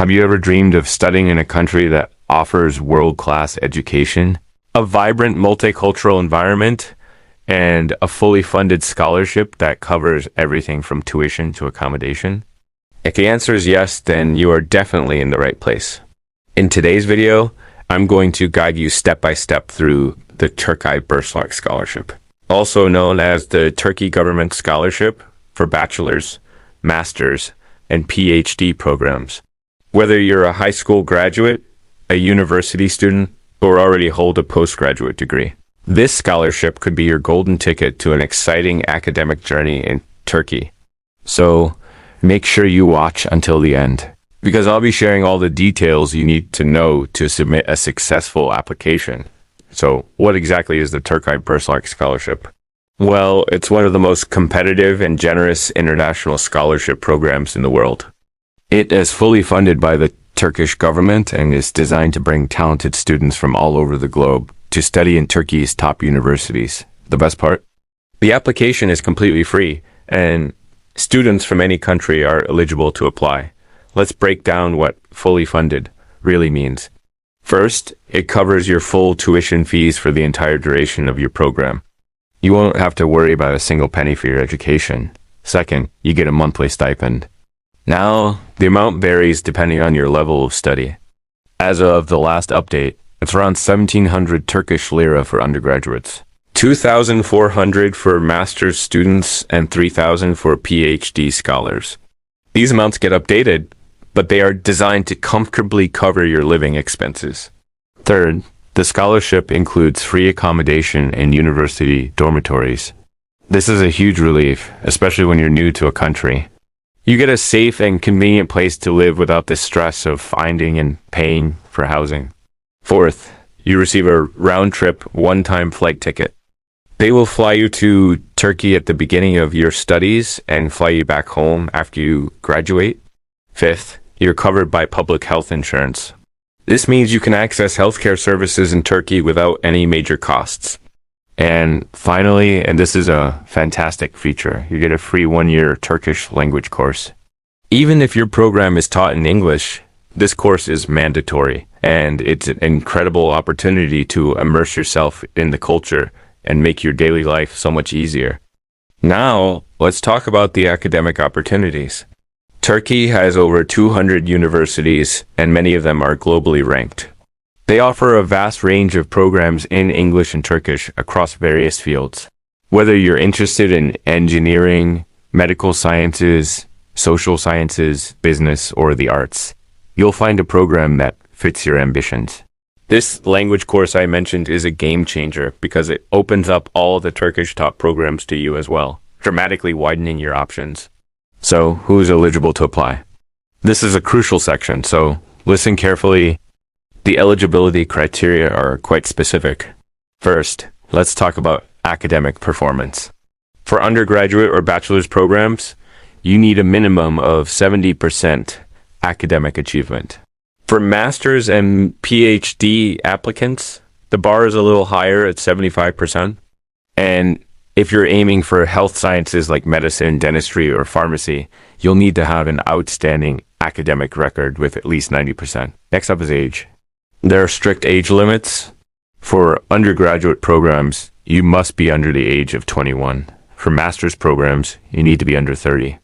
Have you ever dreamed of studying in a country that offers world-class education, a vibrant multicultural environment, and a fully funded scholarship that covers everything from tuition to accommodation? If the answer is yes, then you are definitely in the right place. In today's video, I'm going to guide you step by step through the Türkiye Bursları Scholarship, also known as the Turkey Government Scholarship for bachelor's, master's, and PhD programs. Whether you're a high school graduate, a university student, or already hold a postgraduate degree, this scholarship could be your golden ticket to an exciting academic journey in Turkey. So make sure you watch until the end, because I'll be sharing all the details you need to know to submit a successful application. So what exactly is the Türkiye Bursları Scholarship? Well, it's one of the most competitive and generous international scholarship programs in the world. It is fully funded by the Turkish government and is designed to bring talented students from all over the globe to study in Turkey's top universities. The best part? The application is completely free, and students from any country are eligible to apply. Let's break down what fully funded really means. First, it covers your full tuition fees for the entire duration of your program. You won't have to worry about a single penny for your education. Second, you get a monthly stipend. Now, the amount varies depending on your level of study. As of the last update, it's around 1,700 Turkish lira for undergraduates, 2,400 for master's students, and 3,000 for PhD scholars. These amounts get updated, but they are designed to comfortably cover your living expenses. Third, the scholarship includes free accommodation in university dormitories. This is a huge relief, especially when you're new to a country. You get a safe and convenient place to live without the stress of finding and paying for housing. Fourth, you receive a round-trip, one-time flight ticket. They will fly you to Turkey at the beginning of your studies and fly you back home after you graduate. Fifth, you're covered by public health insurance. This means you can access healthcare services in Turkey without any major costs. And finally, and this is a fantastic feature, you get a free 1-year Turkish language course. Even if your program is taught in English, this course is mandatory, and it's an incredible opportunity to immerse yourself in the culture and make your daily life so much easier. Now, let's talk about the academic opportunities. Turkey has over 200 universities, and many of them are globally ranked. They offer a vast range of programs in English and Turkish across various fields. Whether you're interested in engineering, medical sciences, social sciences, business, or the arts, you'll find a program that fits your ambitions. This language course I mentioned is a game changer because it opens up all the Turkish top programs to you as well, dramatically widening your options. So, who is eligible to apply? This is a crucial section, so listen carefully. The eligibility criteria are quite specific. First, let's talk about academic performance. For undergraduate or bachelor's programs, you need a minimum of 70% academic achievement. For master's and PhD applicants, the bar is a little higher at 75%. And if you're aiming for health sciences like medicine, dentistry, or pharmacy, you'll need to have an outstanding academic record with at least 90%. Next up is age. There are strict age limits. For undergraduate programs, you must be under the age of 21. For master's programs, you need to be under 30.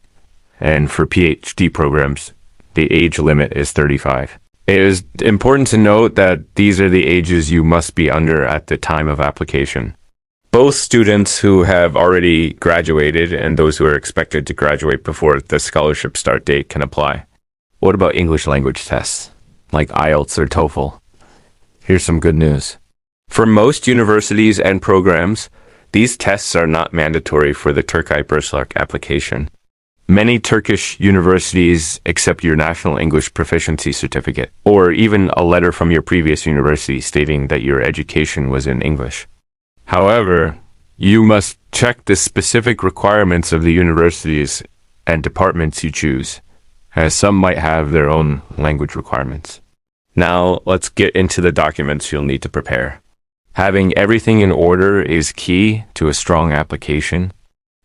And for PhD programs, the age limit is 35. It is important to note that these are the ages you must be under at the time of application. Both students who have already graduated and those who are expected to graduate before the scholarship start date can apply. What about English language tests, like IELTS or TOEFL? Here's some good news. For most universities and programs, these tests are not mandatory for the Türkiye Bursları application. Many Turkish universities accept your National English Proficiency Certificate, or even a letter from your previous university stating that your education was in English. However, you must check the specific requirements of the universities and departments you choose, as some might have their own language requirements. Now, let's get into the documents you'll need to prepare. Having everything in order is key to a strong application.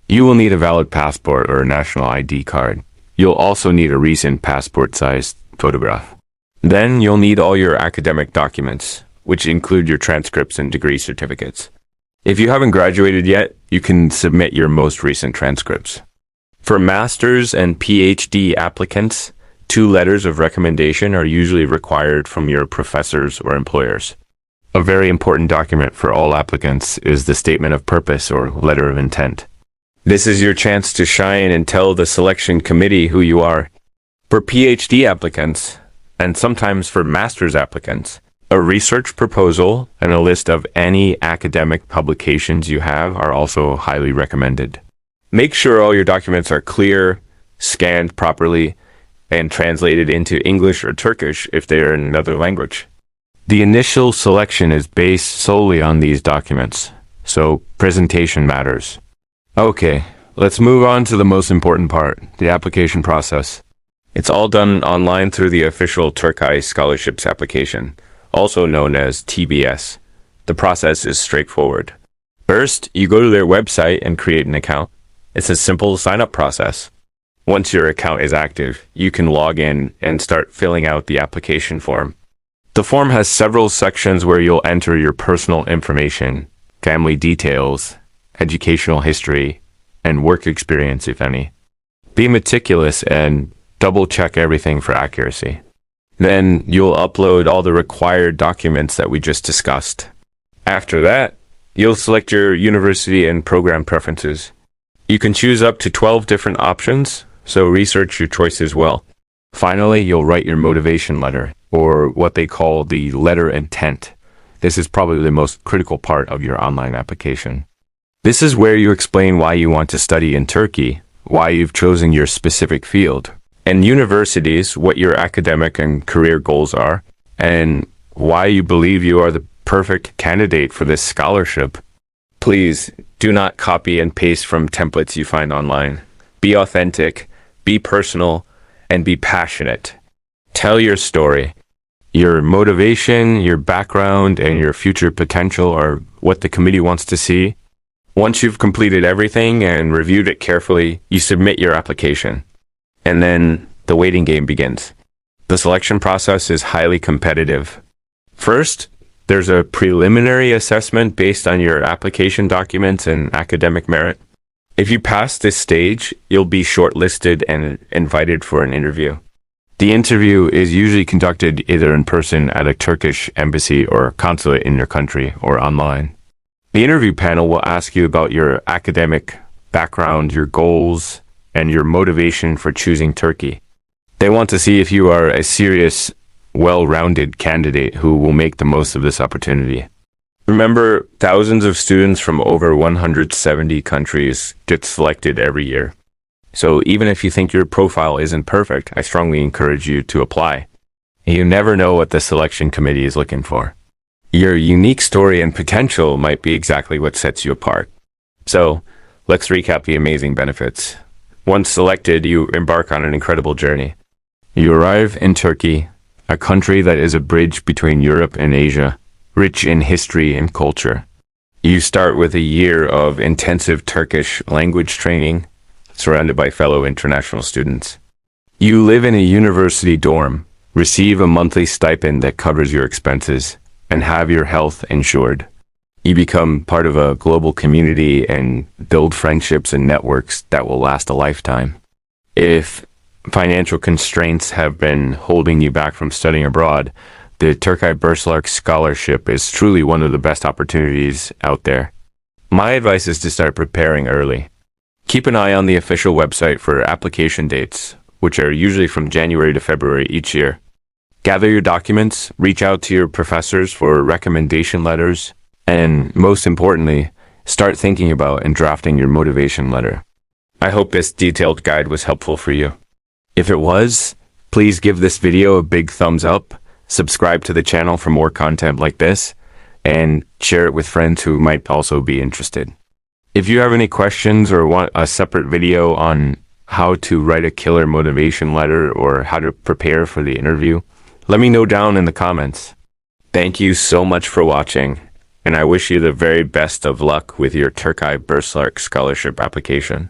You will need a valid passport or a national ID card. You'll also need a recent passport-sized photograph. Then you'll need all your academic documents, which include your transcripts and degree certificates. If you haven't graduated yet, you can submit your most recent transcripts. For master's and PhD applicants, 2 letters of recommendation are usually required from your professors or employers. A very important document for all applicants is the statement of purpose or letter of intent. This is your chance to shine and tell the selection committee who you are. For PhD applicants, and sometimes for master's applicants, a research proposal and a list of any academic publications you have are also highly recommended. Make sure all your documents are clear, scanned properly, and translated into English or Turkish if they are in another language. The initial selection is based solely on these documents, so presentation matters. Okay, let's move on to the most important part, the application process. It's all done online through the official Turkish Scholarships application, also known as TBS. The process is straightforward. First, you go to their website and create an account. It's a simple sign-up process. Once your account is active, you can log in and start filling out the application form. The form has several sections where you'll enter your personal information, family details, educational history, and work experience, if any. Be meticulous and double-check everything for accuracy. Then you'll upload all the required documents that we just discussed. After that, you'll select your university and program preferences. You can choose up to 12 different options, so research your choices well. Finally, you'll write your motivation letter, or what they call the letter intent. This is probably the most critical part of your online application. This is where you explain why you want to study in Turkey, why you've chosen your specific field, and universities, what your academic and career goals are, and why you believe you are the perfect candidate for this scholarship. Please do not copy and paste from templates you find online. Be authentic, be personal, and be passionate. Tell your story. Your motivation, your background, and your future potential are what the committee wants to see. Once you've completed everything and reviewed it carefully, you submit your application. And then the waiting game begins. The selection process is highly competitive. First, there's a preliminary assessment based on your application documents and academic merit. If you pass this stage, you'll be shortlisted and invited for an interview. The interview is usually conducted either in person at a Turkish embassy or consulate in your country or online. The interview panel will ask you about your academic background, your goals, and your motivation for choosing Turkey. They want to see if you are a serious, well-rounded candidate who will make the most of this opportunity. Remember, thousands of students from over 170 countries get selected every year. So even if you think your profile isn't perfect, I strongly encourage you to apply. You never know what the selection committee is looking for. Your unique story and potential might be exactly what sets you apart. So, let's recap the amazing benefits. Once selected, you embark on an incredible journey. You arrive in Turkey, a country that is a bridge between Europe and Asia, rich in history and culture. You start with a year of intensive Turkish language training, surrounded by fellow international students. You live in a university dorm, receive a monthly stipend that covers your expenses, and have your health insured. You become part of a global community and build friendships and networks that will last a lifetime. If financial constraints have been holding you back from studying abroad, the Turkiye Bursları Scholarship is truly one of the best opportunities out there. My advice is to start preparing early. Keep an eye on the official website for application dates, which are usually from January to February each year. Gather your documents, reach out to your professors for recommendation letters, and most importantly, start thinking about and drafting your motivation letter. I hope this detailed guide was helpful for you. If it was, please give this video a big thumbs up, subscribe to the channel for more content like this, and share it with friends who might also be interested. If you have any questions or want a separate video on how to write a killer motivation letter or how to prepare for the interview, let me know down in the comments. Thank you so much for watching, and I wish you the very best of luck with your Türkiye Bursları Scholarship application.